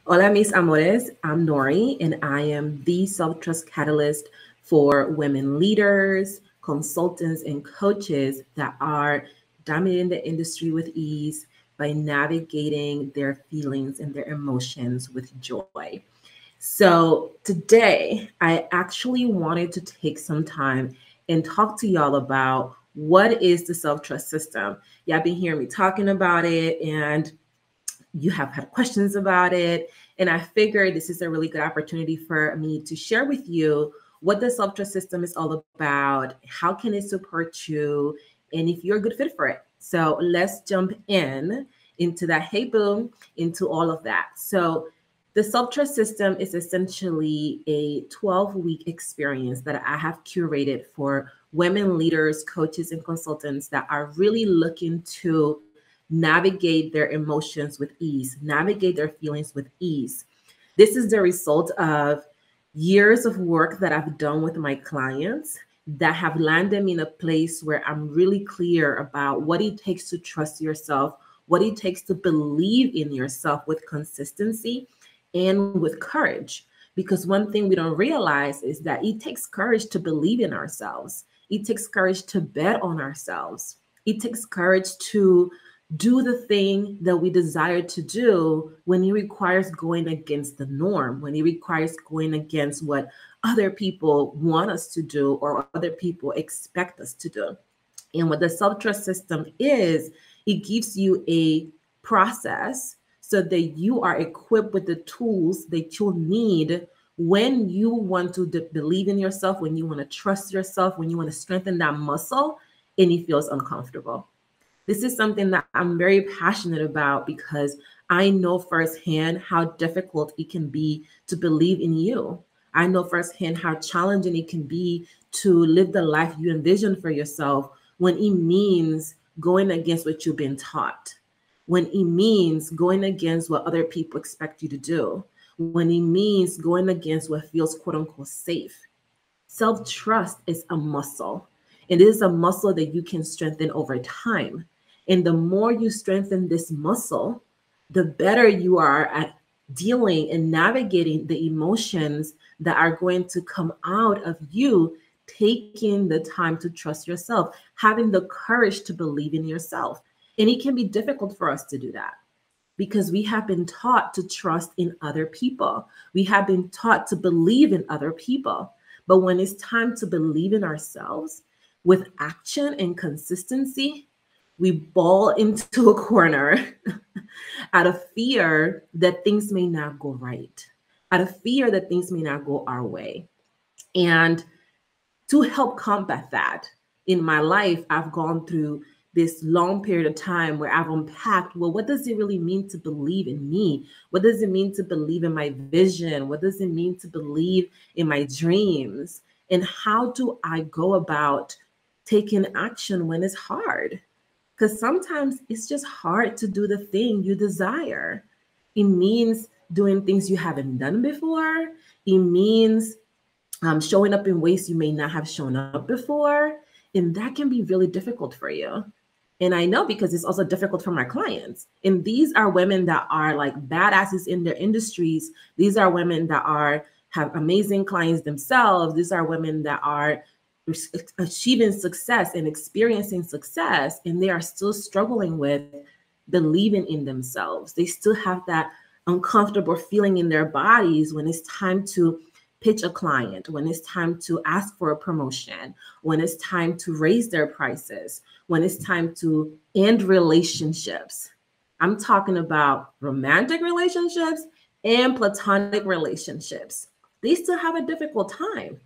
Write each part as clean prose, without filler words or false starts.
Hola Mis Amores, I'm Nori, and I am the self-trust catalyst for women leaders, consultants, and coaches that are dominating the industry with ease by navigating their feelings and their emotions with joy. So today, I actually wanted to take some time and talk to y'all about what is the self-trust system. Y'all been hearing me talking about it, and you have had questions about it. And I figured this is a really good opportunity for me to share with you what the self-trust system is all about, how can it support you, and if you're a good fit for it. So let's jump in into that. Hey, boom, into all of that. So the self-trust system is essentially a 12-week experience that I have curated for women leaders, coaches, and consultants that are really looking to navigate their emotions with ease, navigate their feelings with ease. This is the result of years of work that I've done with my clients that have landed me in a place where I'm really clear about what it takes to trust yourself, what it takes to believe in yourself with consistency and with courage. Because one thing we don't realize is that it takes courage to believe in ourselves. It takes courage to bet on ourselves. It takes courage to do the thing that we desire to do when it requires going against the norm, when it requires going against what other people want us to do or other people expect us to do. And what the self trust system is, it gives you a process so that you are equipped with the tools that you'll need when you want to believe in yourself, when you want to trust yourself, when you want to strengthen that muscle and it feels uncomfortable. This is something that I'm very passionate about because I know firsthand how difficult it can be to believe in you. I know firsthand how challenging it can be to live the life you envision for yourself when it means going against what you've been taught, when it means going against what other people expect you to do, when it means going against what feels quote unquote safe. Self trust is a muscle, and it is a muscle that you can strengthen over time. And the more you strengthen this muscle, the better you are at dealing and navigating the emotions that are going to come out of you taking the time to trust yourself, having the courage to believe in yourself. And it can be difficult for us to do that because we have been taught to trust in other people. We have been taught to believe in other people. But when it's time to believe in ourselves with action and consistency, we ball into a corner out of fear that things may not go right, out of fear that things may not go our way. And to help combat that, in my life, I've gone through this long period of time where I've unpacked, well, what does it really mean to believe in me? What does it mean to believe in my vision? What does it mean to believe in my dreams? And how do I go about taking action when it's hard? Because sometimes it's just hard to do the thing you desire. It means doing things you haven't done before. It means showing up in ways you may not have shown up before. And that can be really difficult for you. And I know because it's also difficult for my clients. And these are women that are like badasses in their industries. These are women that are have amazing clients themselves. These are women that are achieving success and experiencing success, and they are still struggling with believing in themselves. They still have that uncomfortable feeling in their bodies when it's time to pitch a client, when it's time to ask for a promotion, when it's time to raise their prices, when it's time to end relationships. I'm talking about romantic relationships and platonic relationships. They still have a difficult time.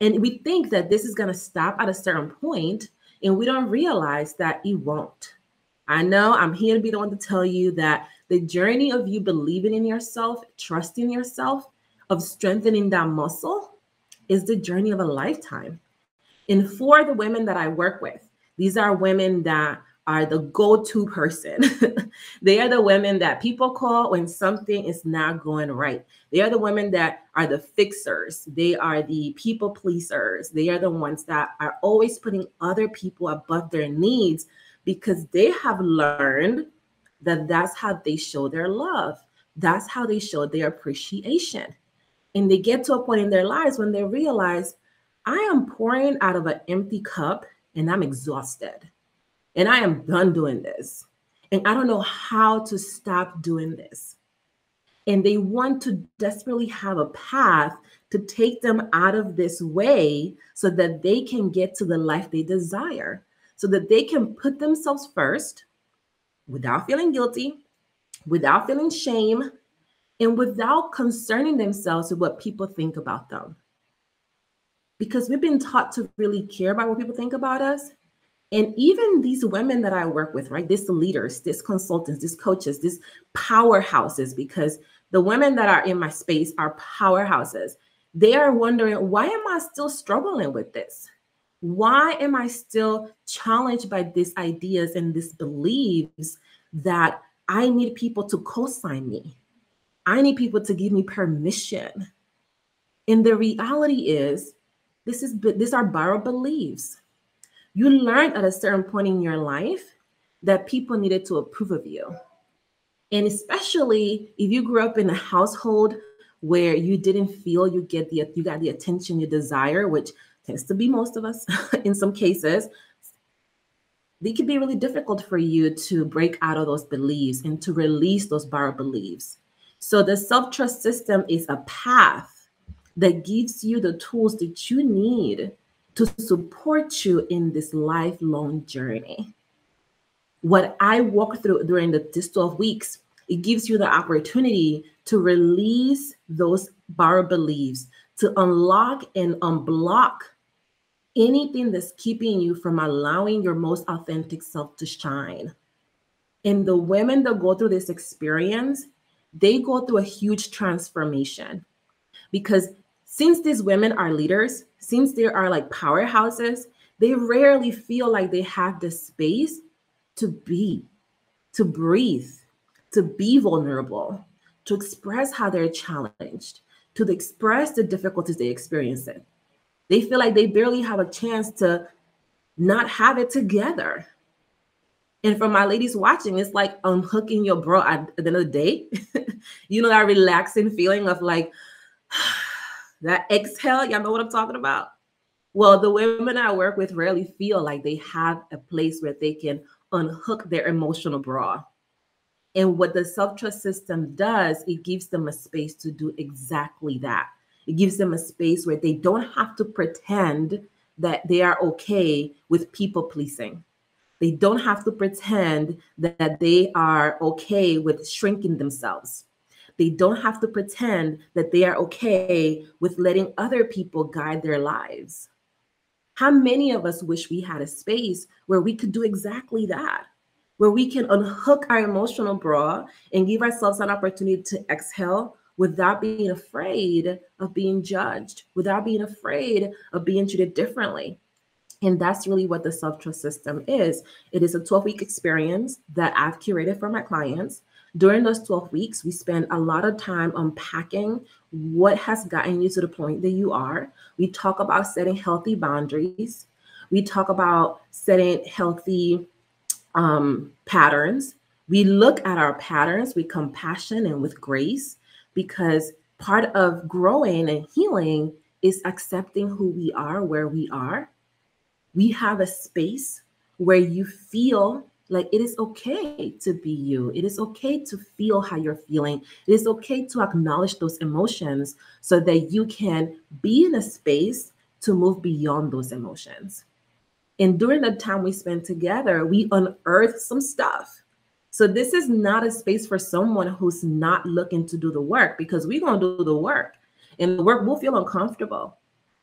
And we think that this is going to stop at a certain point, and we don't realize that it won't. I know I'm here to be the one to tell you that the journey of you believing in yourself, trusting yourself, of strengthening that muscle is the journey of a lifetime. And for the women that I work with, these are women that are the go-to person. They are the women that people call when something is not going right. They are the women that are the fixers. They are the people pleasers. They are the ones that are always putting other people above their needs because they have learned that that's how they show their love That's how they show their appreciation. And they get to a point in their lives when they realize, I am pouring out of an empty cup and I'm exhausted. And I am done doing this. And I don't know how to stop doing this. And they want to desperately have a path to take them out of this way so that they can get to the life they desire, so that they can put themselves first without feeling guilty, without feeling shame, and without concerning themselves with what people think about them. Because we've been taught to really care about what people think about us. And even these women that I work with, right? These leaders, these consultants, these coaches, these powerhouses, because the women that are in my space are powerhouses. They are wondering, why am I still struggling with this? Why am I still challenged by these ideas and these beliefs that I need people to co-sign me? I need people to give me permission. And the reality is, these are borrowed beliefs. You learned at a certain point in your life that people needed to approve of you. And especially if you grew up in a household where you didn't feel you got the attention you desire, which tends to be most of us in some cases, it can be really difficult for you to break out of those beliefs and to release those borrowed beliefs. So the self-trust system is a path that gives you the tools that you need to support you in this lifelong journey. What I walk through during these 12 weeks, it gives you the opportunity to release those borrowed beliefs, to unlock and unblock anything that's keeping you from allowing your most authentic self to shine. And the women that go through this experience, they go through a huge transformation, because since these women are leaders, since they are like powerhouses, they rarely feel like they have the space to be, to breathe, to be vulnerable, to express how they're challenged, to express the difficulties they experience. They feel like they barely have a chance to not have it together. And for my ladies watching, it's like unhooking your bra at the end of the day. You know, that relaxing feeling of like, that exhale, y'all know what I'm talking about? Well, the women I work with rarely feel like they have a place where they can unhook their emotional bra. And what the self-trust system does, it gives them a space to do exactly that. It gives them a space where they don't have to pretend that they are okay with people pleasing. They don't have to pretend that they are okay with shrinking themselves. They don't have to pretend that they are okay with letting other people guide their lives. How many of us wish we had a space where we could do exactly that, where we can unhook our emotional bra and give ourselves an opportunity to exhale without being afraid of being judged, without being afraid of being treated differently? And that's really what the self-trust system is. It is a 12-week experience that I've curated for my clients. During those 12 weeks, we spend a lot of time unpacking what has gotten you to the point that you are. We talk about setting healthy boundaries. We talk about setting healthy patterns. We look at our patterns with compassion and with grace, because part of growing and healing is accepting who we are, where we are. We have a space where you feel like it is okay to be you. It is okay to feel how you're feeling. It is okay to acknowledge those emotions so that you can be in a space to move beyond those emotions. And during the time we spend together, we unearth some stuff. So this is not a space for someone who's not looking to do the work, because we're going to do the work and the work will feel uncomfortable.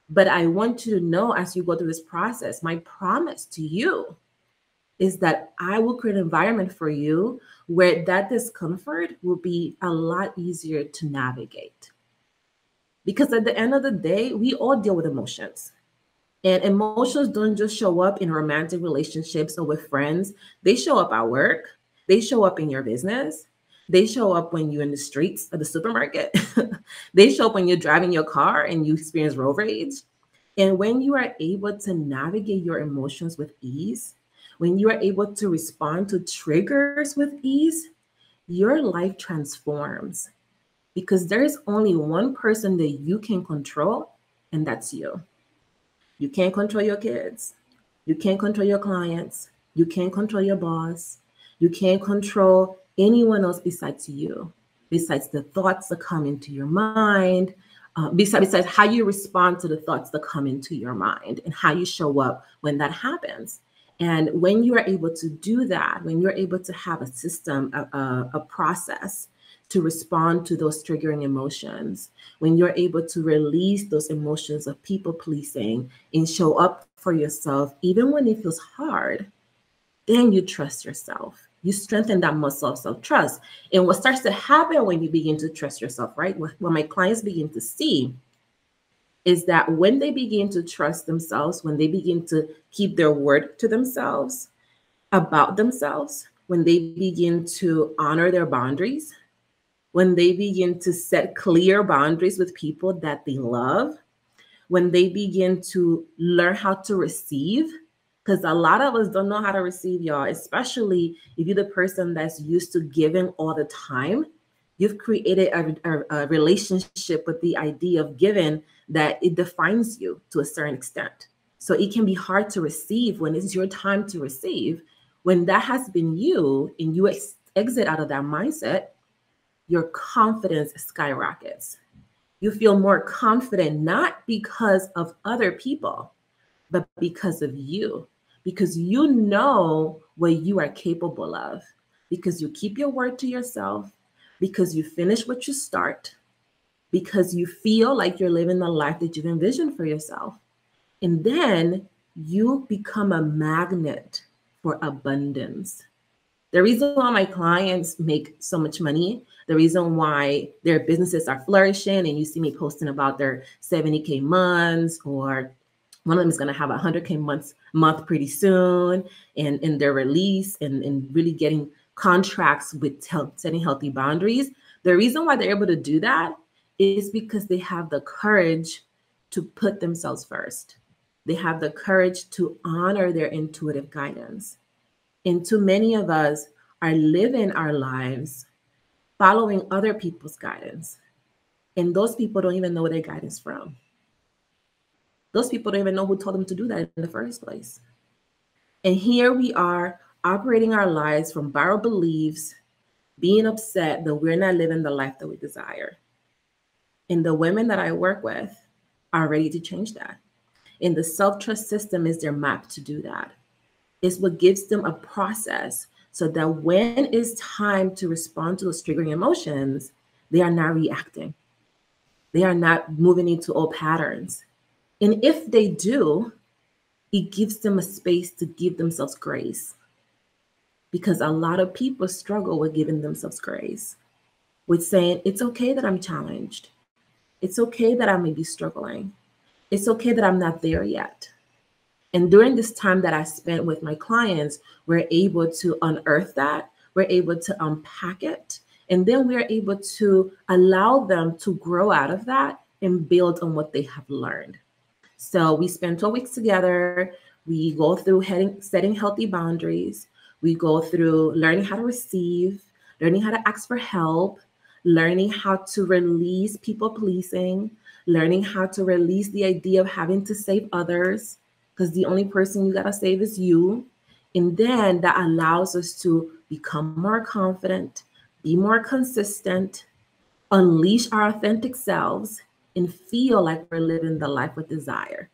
But I want you to know, as you go through this process, my promise to you is that I will create an environment for you where that discomfort will be a lot easier to navigate. Because at the end of the day, we all deal with emotions. And emotions don't just show up in romantic relationships or with friends. They show up at work. They show up in your business. They show up when you're in the streets of the supermarket. They show up when you're driving your car and you experience road rage. And when you are able to navigate your emotions with ease, when you are able to respond to triggers with ease, your life transforms. because there is only one person that you can control, and that's you. You can't control your kids. You can't control your clients. You can't control your boss. You can't control anyone else besides you, besides the thoughts that come into your mind, besides how you respond to the thoughts that come into your mind and how you show up when that happens. And when you are able to do that, when you're able to have a system, a process to respond to those triggering emotions, when you're able to release those emotions of people pleasing and show up for yourself, even when it feels hard, then you trust yourself. You strengthen that muscle of self-trust. And what starts to happen when you begin to trust yourself, right? What my clients begin to see is that when they begin to trust themselves, when they begin to keep their word to themselves about themselves, when they begin to honor their boundaries, when they begin to set clear boundaries with people that they love, when they begin to learn how to receive, because a lot of us don't know how to receive, y'all, especially if you're the person that's used to giving all the time. You've created a relationship with the idea of giving that it defines you to a certain extent. So it can be hard to receive when it's your time to receive. When that has been you and you exit out of that mindset, your confidence skyrockets. You feel more confident, not because of other people, but because of you, because you know what you are capable of, because you keep your word to yourself, because you finish what you start, because you feel like you're living the life that you've envisioned for yourself. And then you become a magnet for abundance. The reason why my clients make so much money, the reason why their businesses are flourishing, and you see me posting about their 70K months, or one of them is going to have a 100K month pretty soon, and in their release and really getting contracts with setting healthy boundaries. The reason why they're able to do that is because they have the courage to put themselves first. They have the courage to honor their intuitive guidance. And too many of us are living our lives following other people's guidance. And those people don't even know where their guidance from. Those people don't even know who told them to do that in the first place. And here we are operating our lives from borrowed beliefs, being upset that we're not living the life that we desire. And the women that I work with are ready to change that. And the SelfTrust system is their map to do that. It's what gives them a process so that when it's time to respond to those triggering emotions, they are not reacting. They are not moving into old patterns. And if they do, it gives them a space to give themselves grace. Because a lot of people struggle with giving themselves grace, with saying, it's okay that I'm challenged. It's okay that I may be struggling. It's okay that I'm not there yet. And during this time that I spent with my clients, we're able to unearth that, we're able to unpack it, and then we're able to allow them to grow out of that and build on what they have learned. So we spend 12 weeks together. We go through setting healthy boundaries. We go through learning how to receive, learning how to ask for help, learning how to release people pleasing, learning how to release the idea of having to save others, because the only person you got to save is you. And then that allows us to become more confident, be more consistent, unleash our authentic selves, and feel like we're living the life with desire.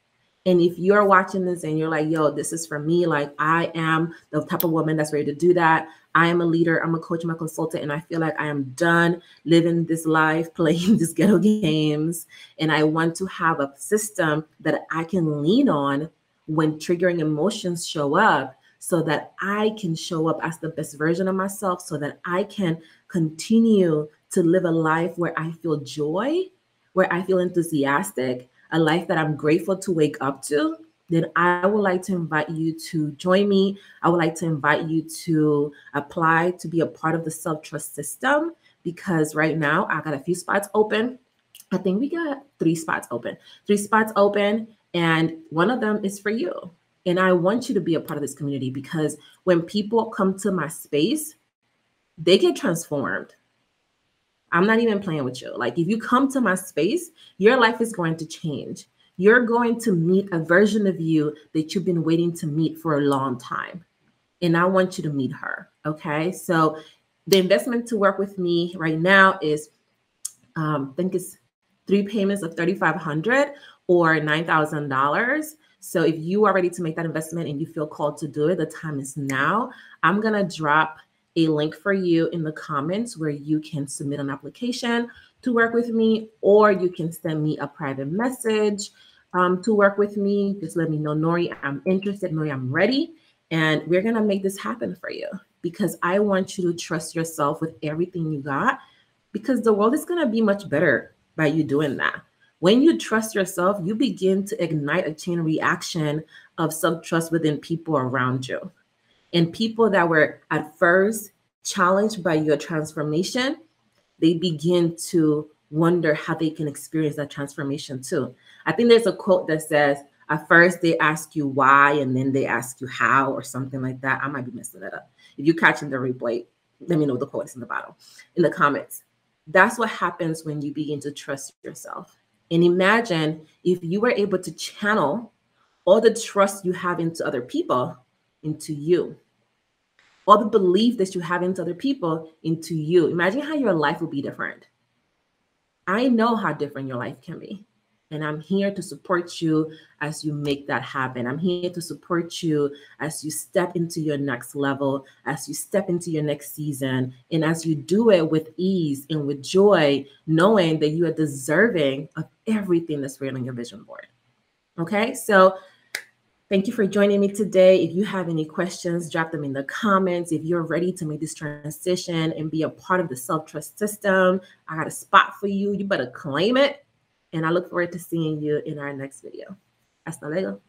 And if you're watching this and you're like, yo, this is for me, like I am the type of woman that's ready to do that. I am a leader, I'm a coach, I'm a consultant, and I feel like I am done living this life, playing these ghetto games. And I want to have a system that I can lean on when triggering emotions show up, so that I can show up as the best version of myself, so that I can continue to live a life where I feel joy, where I feel enthusiastic, a life that I'm grateful to wake up to. Then I would like to invite you to join me. I would like to invite you to apply to be a part of the SelfTrust system, because right now I got a few spots open. I think we got 3 spots open, and one of them is for you. And I want you to be a part of this community, because when people come to my space, they get transformed. I'm not even playing with you. Like if you come to my space, your life is going to change. You're going to meet a version of you that you've been waiting to meet for a long time. And I want you to meet her. Okay. So the investment to work with me right now is, I think it's 3 payments of $3,500 or $9,000. So if you are ready to make that investment and you feel called to do it, the time is now. I'm going to drop a link for you in the comments where you can submit an application to work with me, or you can send me a private message to work with me. Just let me know, Nori, I'm interested. Nori, I'm ready. And we're going to make this happen for you because I want you to trust yourself with everything you got, because the world is going to be much better by you doing that. When you trust yourself, you begin to ignite a chain reaction of self-trust within people around you. And people that were at first challenged by your transformation, they begin to wonder how they can experience that transformation too. I think there's a quote that says, at first they ask you why, and then they ask you how, or something like that. I might be messing that up. If you catch in the replay, let me know the quote is in the bottom, in the comments. That's what happens when you begin to trust yourself. And imagine if you were able to channel all the trust you have into other people into you, all the belief that you have into other people into you. Imagine how your life would be different. I know how different your life can be. And I'm here to support you as you make that happen. I'm here to support you as you step into your next level, as you step into your next season, and as you do it with ease and with joy, knowing that you are deserving of everything that's written on your vision board. Okay, so thank you for joining me today. If you have any questions, drop them in the comments. If you're ready to make this transition and be a part of the SelfTrust system, I got a spot for you. You better claim it. And I look forward to seeing you in our next video. Hasta luego.